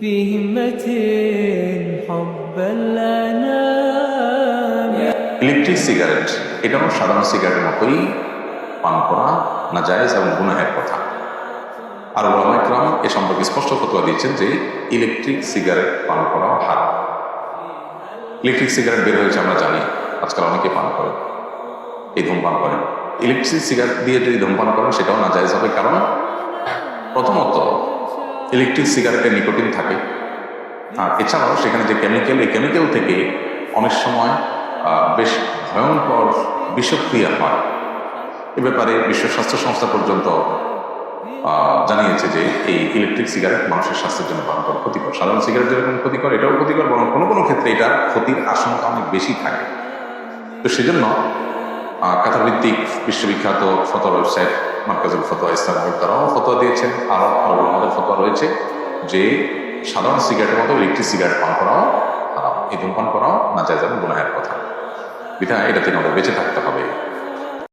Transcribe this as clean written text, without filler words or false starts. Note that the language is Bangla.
بهمة حب الأنام. ইলেকট্রিক সিগারেট এটাও সাধারণ সিগারেটের মতোই পান করা নাজায়েজ এবং গুনাহের কথা। আর উলামা ইকরাম এ সম্পর্কে স্পষ্ট ফতোয়া দিয়েছেন যে ইলেকট্রিক সিগারেট পান করাও হারাম। ইলেকট্রিক সিগারেট বের হয়েছে আমরা জানি, আজকাল অনেকে পান করে, এই ধূমপান করেন। ইলেকট্রিক সিগারেট দিয়ে যদি ধূমপান করেন সেটাও নাজায়েজ হবে, কারণ প্রথমত ইলেকট্রিক সিগারেটে নিকোটিন থাকে, আর এছাড়াও সেখানে যে কেমিক্যাল, এই কেমিক্যাল থেকে অনেক সময় বেশ ভয়ঙ্কর বিষক্রিয়া হয়। এ ব্যাপারে বিশ্ব স্বাস্থ্য সংস্থা পর্যন্ত জানিয়েছে যে এই ইলেকট্রিক সিগারেট মানুষের স্বাস্থ্যের জন্য ভয়ঙ্কর ক্ষতিকর। সাধারণ সিগারেট যেরকম ক্ষতিকর, এটাও ক্ষতিকর, বরং কোনো কোনো ক্ষেত্রে এটার ক্ষতির আশঙ্কা অনেক বেশি থাকে। তো সেজন্য কাতার ভিত্তিক বিশ্ববিখ্যাত ফতোয়া ওয়েবসাইট মার্কাজুল ফতোয়া ইসলাম তারাও ফতোয়া দিয়েছেন। আরও আমাদের ফতোয়া রয়েছে যে সাধারণ সিগারেটের মতো ইলেকট্রিক সিগারেট পান করাও হারাম, এই ধূমপান করাও নাজায়েজ এবং গুনাহের কথা। বিধায় এটা থেকে আমাদের বেঁচে থাকতে হবে।